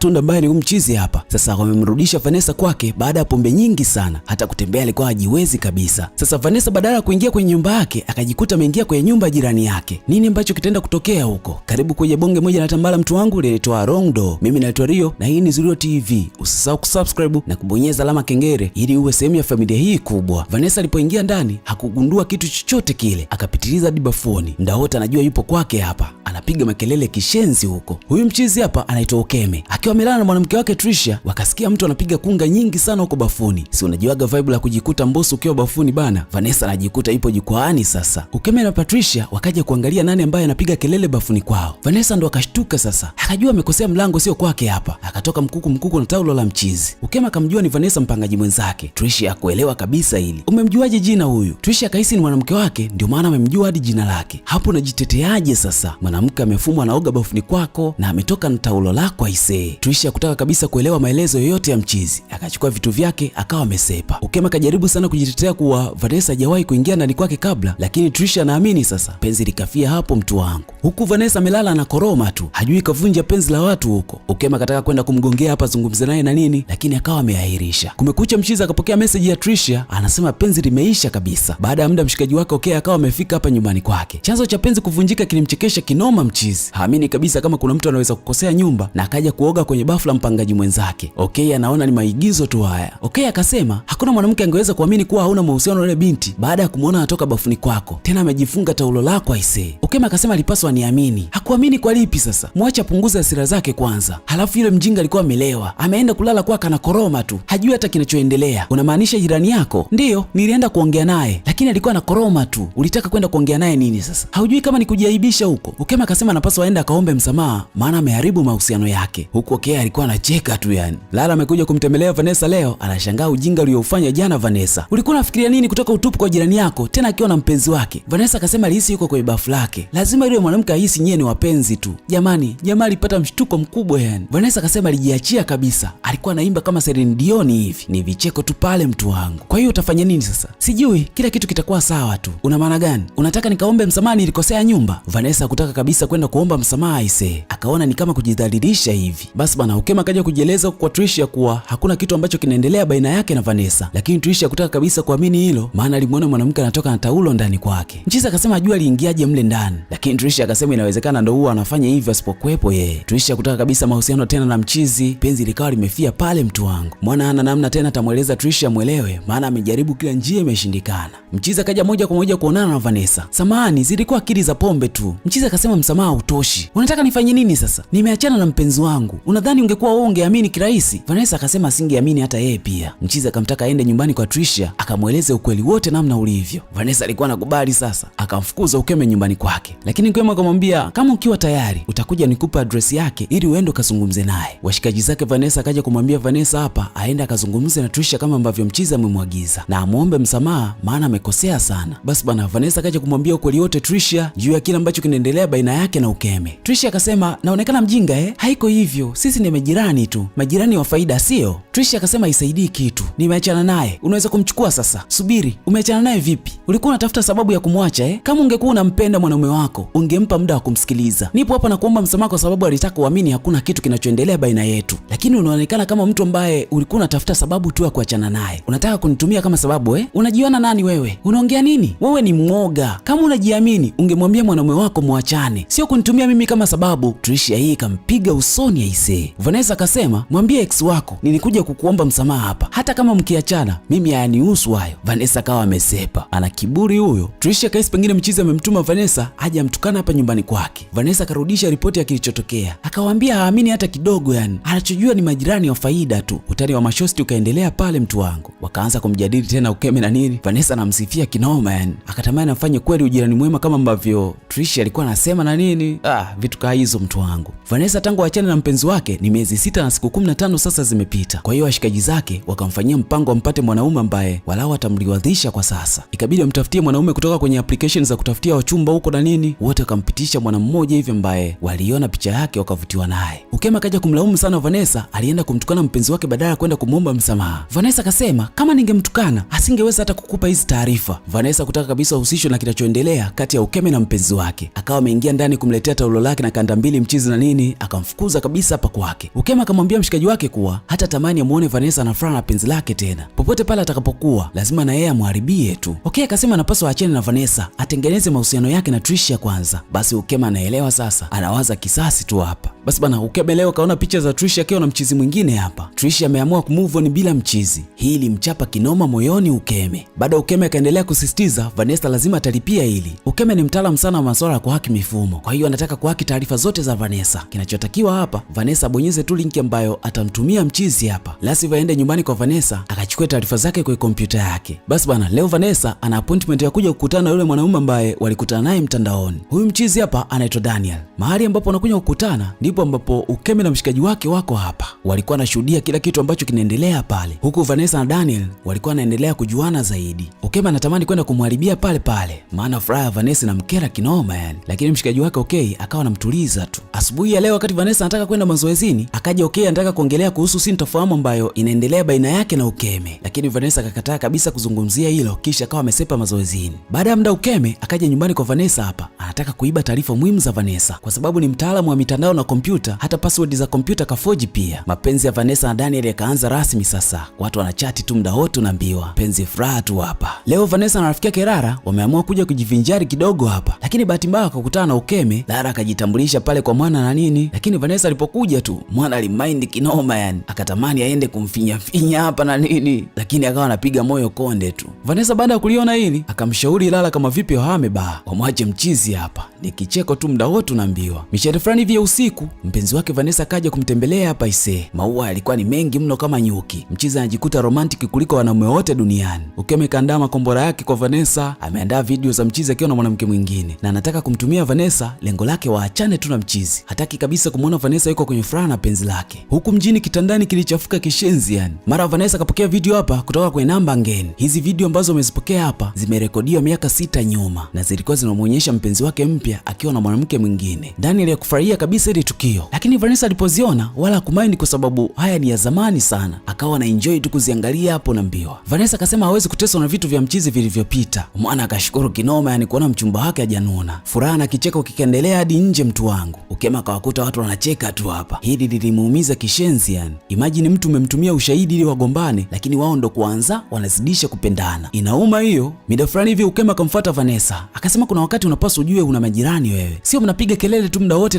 Tunda ambaye ni mchizi hapa. Sasa wamemrudisha Vanessa kwake baada ya pombe nyingi sana. Hata kutembea alikuwa hajiwezi kabisa. Sasa Vanessa badala ya kuingia kwenye nyumba yake akajikuta ameingia kwenye nyumba jirani yake. Nini ambacho kitaenda kutokea huko? Karibu kwenye bonge moja na tambala mtu wangu linaitwa Wrong Door. Mimi naitwa Rio na hii ni Zurio TV. Usisahau kusubscribe na kubonyeza alama kengele ili uwe sehemu ya familia hii kubwa. Vanessa alipoingia ndani hakugundua kitu chochote kile. Akapitiliza hadi bafuni. Muda wote anajua yupo kwake hapa. Anapiga makelele kishenzi huko. Huyu mchizi hapa anaitwa Ukeme. Akiwa amelala na mwanamke wake Trisha, wakasikia mtu anapiga kunga nyingi sana huko bafuni. Si unajiwaga vibe la kujikuta mbosso ukiwa bafuni bana. Vanessa anajikuta ipo jukwaani sasa. Ukeme na Patricia wakaja kuangalia nani ambaye anapiga kelele bafuni kwao. Vanessa ndo akashtuka sasa. Akajua amekosea mlango sio kwake hapa. Akatoka mkuku na taulo la mchizi. Ukeme akamjua ni Vanessa mpangaji mwenzake. Trisha hakuelewa kabisa hili. Umemjuaje jina huyu? Trisha akahisi ni mwanamke wake ndio maana amemjua hadi jina lake. Hapo unajiteteaje sasa? Mwanamke amefumwa anaoga bafuni kwako na ametoka na taulo lako aisee. Trisha kutaka kabisa kuelewa maelezo yoyote ya mchizi. Akachukua vitu vyake akawa amesepa. Ukeme kajaribu sana kujitetea kuwa Vanessa hajawahi kuingia ndani kwake kabla, lakini Trisha anaamini sasa. Penzi likafia hapo mtu wangu. Huku Vanessa amelala na koroma tu. Hajui kavunja penzi la watu huko. Ukeme akataka kwenda kumgongea hapa zungumze naye na nini, lakini akawa ameahirisha. Kumekucha mchizi akapokea message ya Trisha, anasema penzi limeisha kabisa. Baada ya muda mshikaji wake akawa amefika hapa nyumbani kwake. Chanzo cha penzi kuvunjika kilimchekesha kinoma mchizi. Haamini kabisa kama kuna mtu anaweza kukosea nyumba na akaja kuoga kwenye bafu la mpangaji mwenzake. Anaona ni maigizo tu haya. Akasema hakuna mwanamke angeweza kuamini kuwa hauna mahusiano na yule binti baada ya kumuona anatoka bafuni kwako. Tena amejifunga taulo lako aisee. Akasema alipaswa niamini. Hakuamini kwa lipi sasa? Mwache apunguze hasira zake kwanza. Halafu yule mjinga alikuwa amelewa. Ameenda kulala kwake na koroma tu. Hajui hata kinachoendelea. Unamaanisha jirani yako? Ndiyo, nilienda kuongea naye, lakini alikuwa na koroma tu. Ulitaka kwenda kuongea naye nini sasa? Haujui kama ni kujiaibisha huko? Akasema anapaswa aende akaombe msamaha maana ameharibu mahusiano yake. Huko alikuwa anacheka tu yani. Lala amekuja kumtembelea Vanessa leo, anashangaa ujinga uliofanya jana Vanessa. Ulikuwa unafikiria nini kutoka utupu kwa jirani yako tena akiwa na mpenzi wake? Vanessa akasema alihisi yuko kwenye bafu lake. Lazima yule mwanamke ahisi nyewe ni wapenzi tu. Jamani, jamaa alipata mshtuko mkubwa yani. Vanessa akasema alijiachia kabisa. Alikuwa anaimba kama Celine Dion hivi. Ni vicheko tu pale mtu wangu. Kwa hiyo utafanya nini sasa? Sijui, kila kitu kitakuwa sawa tu. Una maana gani? Unataka nikaombe msamaha nilikosea nyumba? Vanessa hakutaka kabisa kwenda kuomba msamaha aisee. Akaona ni kama kujidhalilisha hivi. Basi bana, Ukeme akaja kujieleza kwa Trisha kuwa hakuna kitu ambacho kinaendelea baina yake na Vanessa. Lakini Trisha hakutaka kabisa kuamini hilo maana alimuona mwanamke anatoka na taulo ndani kwake. Mchizi akasema ajua aliingiaje mle ndani. Lakini Trisha akasema inawezekana ndio huwa anafanya hivyo asipokuepo yeye. Trisha hakutaka kabisa mahusiano tena na mchizi. Penzi likawa limefia pale mtu wangu. Mwana hana namna tena atamueleza Trisha muelewe maana amejaribu kila njia imeshindikana. Mchizi akaja moja kwa moja kuonana na Vanessa. Samahani, zilikuwa akili za pombe tu. Mchizi akasema msamaha hautoshi. Unataka nifanye nini sasa? Nimeachana na mpenzi wangu. Unadhani ungekuwa wewe ungeamini kirahisi? Vanessa akasema asingeamini hata yeye pia. Mchizi akamtaka aende nyumbani kwa Trisha akamweleze ukweli wote namna ulivyo. Vanessa alikuwa anakubali sasa. Akamfukuza Ukeme nyumbani kwake. Lakini Ukeme akamwambia kama ukiwa tayari utakuja nikupe address yake ili uende ukazungumze naye. Washikaji zake Vanessa akaja kumwambia Vanessa hapa aende akazungumze na Trisha kama ambavyo mchizi amemwagiza na amuombe msamaha maana amekosea sana. Basi bana, Vanessa akaja kumwambia ukweli wote Trisha juu ya kile ambacho kinaendelea baina yake na Ukeme. Trisha akasema naonekana mjinga haiko hivyo. Sisi ni majirani tu. Majirani wa faida sio? Trisha akasema isaidii kitu. Nimeachana naye. Unaweza kumchukua sasa. Subiri, umeachana naye vipi? Ulikuwa unatafuta sababu ya kumwacha Kama ungekuwa unampenda mwanaume wako, ungempa muda wa kumsikiliza. Nipo hapa na kuomba msamaha kwa sababu alitaka uamini hakuna kitu kinachoendelea baina yetu. Lakini unaonekana kama mtu ambaye ulikuwa unatafuta sababu tu ya kuachana naye. Unataka kunitumia kama sababu Unajiona nani wewe? Unaongea nini? Wewe ni mwoga. Kama unajiamini, ungemwambia mwanaume wako muachane. Sio kunitumia mimi kama sababu. Trisha hii kampiga usoni aisee. Vanessa akasema, "Mwambie ex wako nilikuja kukuomba msamaha hapa. Hata kama mkiachana, mimi hayanihusu hayo." Vanessa akawa amesepa. Ana kiburi huyo. Trisha kaisi pengine mchizi amemtuma Vanessa aje amtukana hapa nyumbani kwake. Vanessa akarudisha ripoti ya kilichotokea. Akawaambia haamini hata kidogo yani. Anachojua ni majirani wa faida tu. Utani wa mashosti ukaendelea pale mtu wangu. Wakaanza kumjadili tena Ukeme na nini. Vanessa anamsifia kinoma yani. Akatamani afanye kweli ujirani mwema kama ambavyo Trisha alikuwa anasema na nini. Vitu kaa hizo mtu wangu. Vanessa tangu achane na mpenzi wake ni miezi 6 na siku 15 sasa zimepita. Kwa hiyo washikaji zake wakamfanyia mpango ampate mwanaume ambaye walau atamliwadhisha kwa sasa. Ikabidi amtafutie mwanaume kutoka kwenye application za kutafutia wachumba huko na nini. Wote wakampitisha mwana mmoja hivi ambaye waliona picha yake wakavutiwa naye. Ukeme akaja kumlaumu sana Vanessa Vanessa alienda kumtukana mpenzi wake badala ya kwenda kumwomba msamaha. Vanessa akasema kama ningemtukana asingeweza hata kukupa hizi taarifa. Vanessa kutaka kabisa uhusishwe na kinachoendelea kati ya Ukeme na mpenzi wake, akawa ameingia ndani kumletea taulo lake na kanda mbili mchizi na nini, akamfukuza kabisa hapa kwake. Ukeme akamwambia mshikaji wake kuwa hata tamani amuone Vanessa na furaha na penzi lake tena, popote pale atakapokuwa lazima na yeye amharibie tu. Okay, akasema anapaswa aachane na Vanessa, atengeneze mahusiano yake na Trisha kwanza. Basi Ukeme anaelewa sasa, anawaza kisasi tu hapa. Basi bana, Ukeme leo kaona picha za Trisha akiwa na mchizi mwingine hapa. Trisha ameamua kumove on bila mchizi. Hii ilimchapa kinoma moyoni Ukeme. Baada Ukeme akaendelea kusisitiza Vanessa lazima atalipia hili. Ukeme ni mtaalamu sana wa masuala ya kuhaki mifumo, kwa hiyo anataka kuhaki taarifa zote za Vanessa. Kinachotakiwa hapa, Vanessa abonyeze tu link ambayo atamtumia mchizi hapa, la sivyo aende nyumbani kwa Vanessa akachukue taarifa zake kwenye kompyuta yake. Basi bana, leo Vanessa ana appointment ya kuja kukutana na yule mwanaume ambaye walikutana naye mtandaoni. Huyu mchizi hapa anaitwa Daniel. Mahali ambapo wanakuja kukutana ndipo ambapo Ukeme na mshikaji wake wako hapa. Walikuwa wanashuhudia kila kitu ambacho kinaendelea pale, huku Vanessa na Daniel walikuwa wanaendelea kujuana zaidi. Ukeme anatamani kwenda kumharibia pale pale, maana furaha ya Vanessa na mkera kinoma yani, lakini mshikaji wake Okay akawa anamtuliza tu. Asubuhi ya leo wakati Vanessa anataka kwenda mazoezini, akaja Okay anataka kuongelea kuhusu sintofahamu ambayo inaendelea baina yake na Ukeme, lakini Vanessa akakataa kabisa kuzungumzia hilo, kisha akawa amesepa mazoezini. Baada ya muda Ukeme akaja nyumbani kwa Vanessa hapa, anataka kuiba taarifa muhimu za Vanessa kwa sababu ni mtaalamu wa mitandao na kompyuta, hata password za kompyuta kafoji pia. Mapenzi ya Vanessa na Daniel yakaanza rasmi sasa. Watu wanachati tu muda wote, unaambiwa penzi furaha tu hapa. Leo Vanessa na rafiki yake Rara wameamua kuja kujivinjari kidogo hapa, lakini bahati mbaya wakakutana na Ukeme. Rara akajitambulisha pale kwa Mwana na nini, lakini Vanessa alipokuja tu Mwana alimind kinoma yani, akatamani aende kumfinya finya hapa na nini, lakini akawa anapiga moyo konde tu. Vanessa baada ya kuliona hili akamshauri Rara kama vipi wahame ba wamwache mchizi hapa. Ni kicheko tu muda wote, unaambiwa. Mishare fulani hivi ya usiku mpenzi wake Vanessa kaja kumtembelea hapa ise. Maua yalikuwa ni mengi mno kama nyuki. Mchizi anajikuta romantic kuliko wanaume wote duniani. Ukeme kaandaa makombora yake kwa Vanessa, ameandaa video za mchizi akiwa na mwanamke mwingine na anataka kumtumia Vanessa, lengo lake waachane tu na mchizi. Hataki kabisa kumuona Vanessa yuko kwenye furaha na penzi lake. Huku mjini kitandani kilichafuka kishenzi yani. Mara Vanessa kapokea video hapa kutoka kwenye namba ngeni. Hizi video ambazo umezipokea hapa zimerekodiwa miaka 6 nyuma na zilikuwa zinamuonyesha mpenzi wake mpya akiwa na mwanamke mwingine. Daniel yakufurahia kabisa ile tukio, lakini Vanessa alipoziona wala hakumaindi kwa sababu haya ni ya zamani sana, akawa na enjoy tu kuziangalia hapo na mbiwa. Vanessa akasema hawezi kuteswa na vitu vya mchizi vilivyopita. Mwana akashukuru kinoma yani kuona mchumba wake hajanuna. Furaha na kicheko kikaendelea hadi nje mtu wangu. Ukeme akawakuta watu wanacheka tu hapa. Hili lilimuumiza kishenzi yani. Imagine mtu umemtumia ushahidi ili wagombane, lakini wao ndo kwanza wanazidisha kupendana. Inauma hiyo. Mida fulani hivi Ukeme akamfuata Vanessa, akasema kuna wakati unapaswa ujue una majirani wewe, sio mnapiga kelele tu muda wote.